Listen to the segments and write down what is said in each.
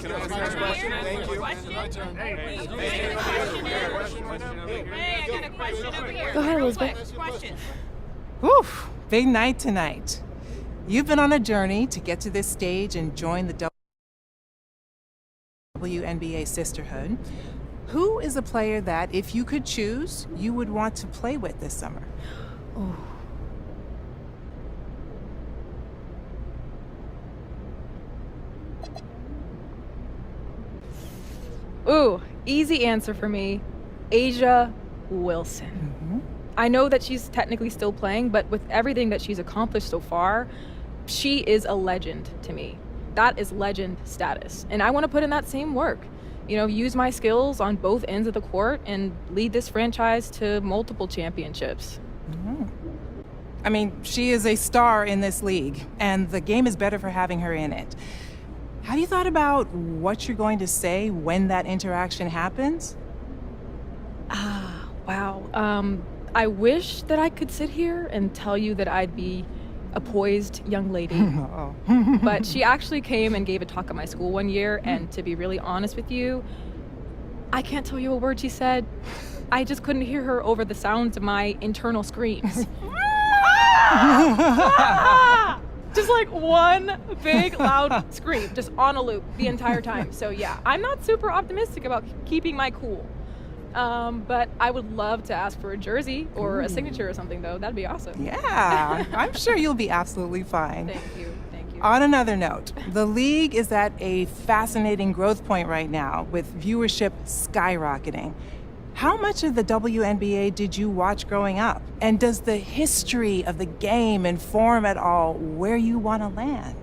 Can I ask a question? Thank you. Hey, I got a question over here. Go ahead, Real Elizabeth. quick, question. Oof, big night tonight. You've been on a journey to get to this stage and join the WNBA sisterhood. Who is a player that, if you could choose, you would want to play with this summer? Ooh, easy answer for me. Asia Wilson. I know that she's technically still playing, but with everything that she's accomplished so far, she is a legend to me. That is legend status. And I want to put in that same work. You know, use my skills on both ends of the court and lead this franchise to multiple championships. I mean, she is a star in this league, and the game is better for having her in it. Have you thought about what you're going to say when that interaction happens? Wow. I wish that I could sit here and tell you that I'd be a poised young lady. But she actually came and gave a talk at my school one year, and to be really honest with you, I can't tell you a word she said. I just couldn't hear her over the sounds of my internal screams. Just like one big loud scream, just on a loop the entire time. So yeah, I'm not super optimistic about keeping my cool. But I would love to ask for a jersey or a signature or something, though. That'd be awesome. Yeah, I'm sure you'll be absolutely fine. Thank you. On another note, the league is at a fascinating growth point right now, with viewership skyrocketing. How much of the WNBA did you watch growing up? And does the history of the game inform at all where you want to land?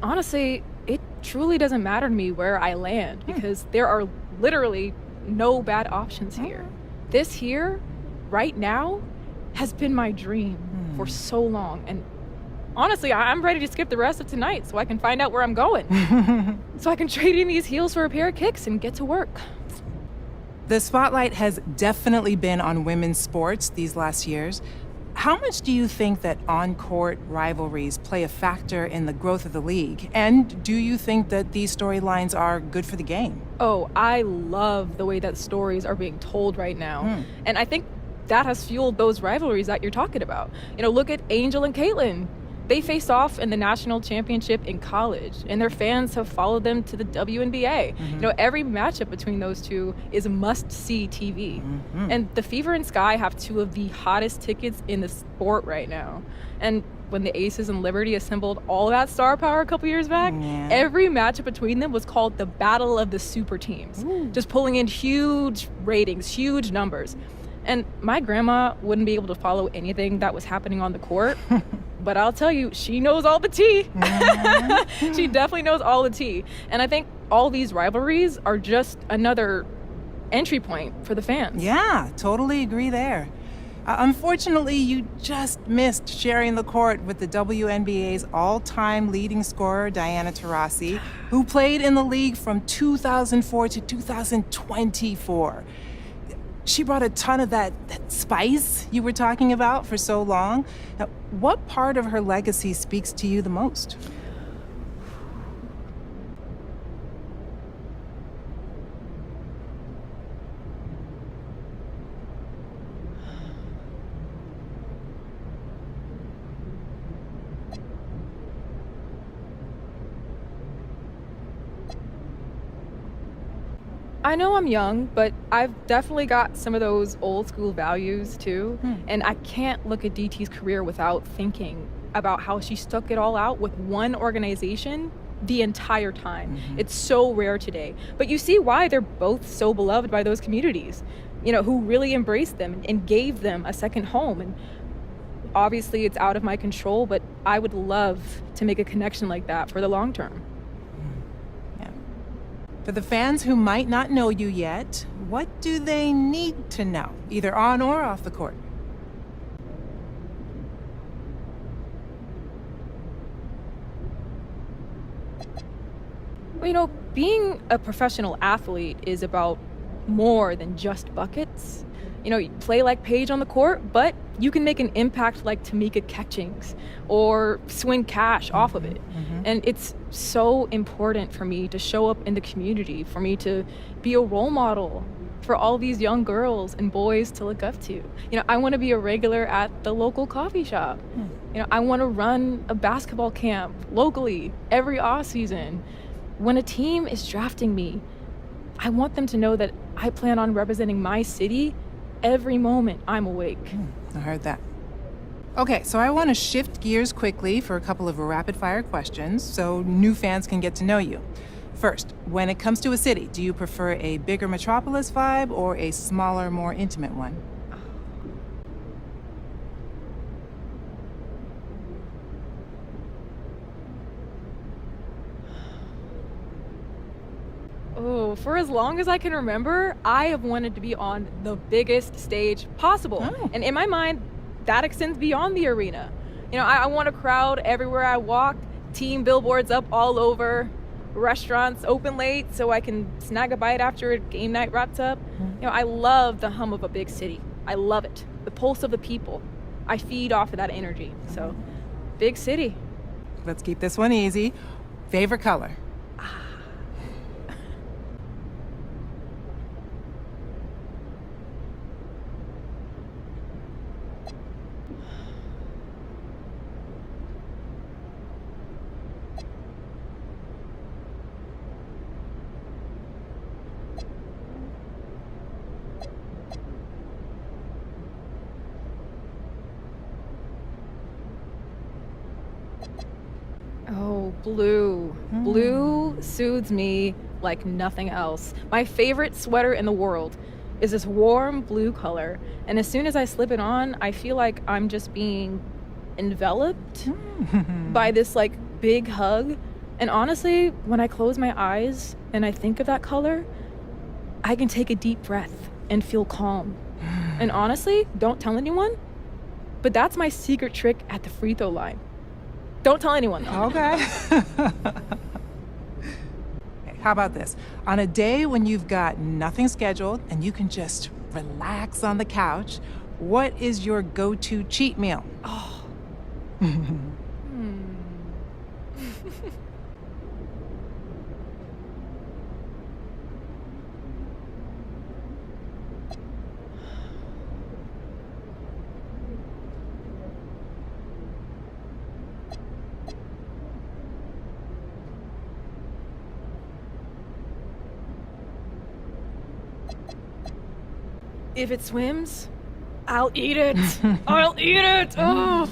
Honestly, it truly doesn't matter to me where I land because there are literally no bad options here. This here, right now, has been my dream for so long. And honestly, I'm ready to skip the rest of tonight so I can find out where I'm going. So I can trade in these heels for a pair of kicks and get to work. The spotlight has definitely been on women's sports these last years. How much do you think that on-court rivalries play a factor in the growth of the league? And do you think that these storylines are good for the game? Oh, I love the way that stories are being told right now. And I think that has fueled those rivalries that you're talking about. You know, look at Angel and Caitlin. They faced off in the national championship in college, and their fans have followed them to the WNBA. You know, every matchup between those two is must-see TV. And the Fever and Sky have two of the hottest tickets in the sport right now. And when the Aces and Liberty assembled all that star power a couple years back, every matchup between them was called the Battle of the Super Teams, just pulling in huge ratings, huge numbers. And my grandma wouldn't be able to follow anything that was happening on the court. But I'll tell you, she knows all the tea. She definitely knows all the tea. And I think all these rivalries are just another entry point for the fans. Yeah, totally agree there. Unfortunately, you just missed sharing the court with the WNBA's all-time leading scorer, Diana Taurasi, who played in the league from 2004 to 2024. She brought a ton of that spice you were talking about for so long. Now, what part of her legacy speaks to you the most? I know I'm young, but I've definitely got some of those old school values too. And I can't look at DT's career without thinking about how she stuck it all out with one organization the entire time. It's so rare today. But you see why they're both so beloved by those communities. who really embraced them and gave them a second home. And obviously it's out of my control, but I would love to make a connection like that for the long term. Yeah. For the fans who might not know you yet, what do they need to know, either on or off the court? Well, being a professional athlete is about more than just buckets. You play like Paige on the court, but you can make an impact like Tamika Catchings or swing cash off of it. And it's so important for me to show up in the community, for me to be a role model for all these young girls and boys to look up to. I want to be a regular at the local coffee shop. I want to run a basketball camp locally every off season. When a team is drafting me, I want them to know that I plan on representing my city every moment I'm awake. I heard that. Okay, so I want to shift gears quickly for a couple of rapid-fire questions so new fans can get to know you. First, when it comes to a city, do you prefer a bigger metropolis vibe or a smaller, more intimate one? Oh, for as long as I can remember, I have wanted to be on the biggest stage possible. Oh. And in my mind, that extends beyond the arena. I want a crowd everywhere I walk, team billboards up all over, restaurants open late so I can snag a bite after game night wraps up. I love the hum of a big city. I love it. The pulse of the people. I feed off of that energy. So, big city. Let's keep this one easy. Favorite color? Oh, blue. Blue soothes me like nothing else. My favorite sweater in the world is this warm blue color. And as soon as I slip it on, I feel like I'm just being enveloped by this big hug. And honestly, when I close my eyes and I think of that color, I can take a deep breath and feel calm. And honestly, don't tell anyone, but that's my secret trick at the free throw line. Don't tell anyone, though. Okay. How about this? On a day when you've got nothing scheduled and you can just relax on the couch, what is your go-to cheat meal? Oh. If it swims, I'll eat it. I'll eat it. Oh,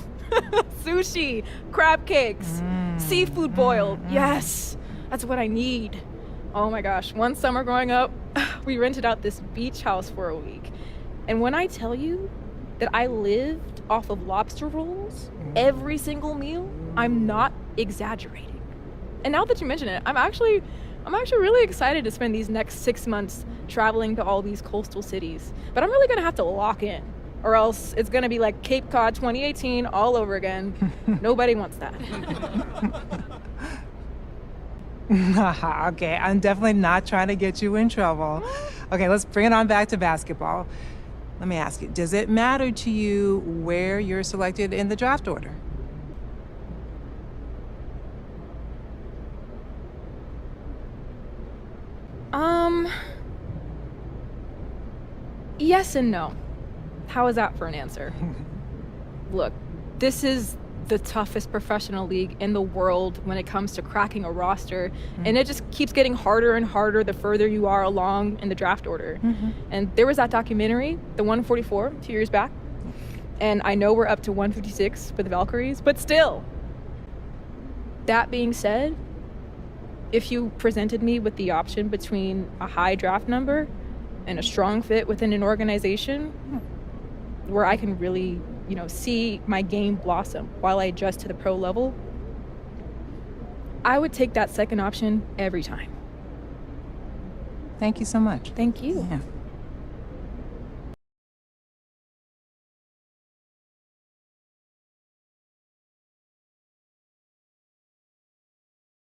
sushi, crab cakes, seafood boiled. Yes, that's what I need. Oh my gosh. One summer growing up, we rented out this beach house for a week. And when I tell you that I lived off of lobster rolls every single meal, I'm not exaggerating. And now that you mention it, I'm actually really excited to spend these next 6 months traveling to all these coastal cities. But I'm really gonna have to lock in, or else it's gonna be like Cape Cod 2018 all over again. Nobody wants that. Okay, I'm definitely not trying to get you in trouble. Okay, let's bring it on back to basketball. Let me ask you, does it matter to you where you're selected in the draft order? Yes and no. How is that for an answer? Look, this is the toughest professional league in the world when it comes to cracking a roster, and it just keeps getting harder and harder the further you are along in the draft order. And there was that documentary, the 144, 2 years back, and I know we're up to 156 for the Valkyries, but still. That being said, if you presented me with the option between a high draft number and a strong fit within an organization where I can really, see my game blossom while I adjust to the pro level, I would take that second option every time. Thank you so much. Thank you. Yeah.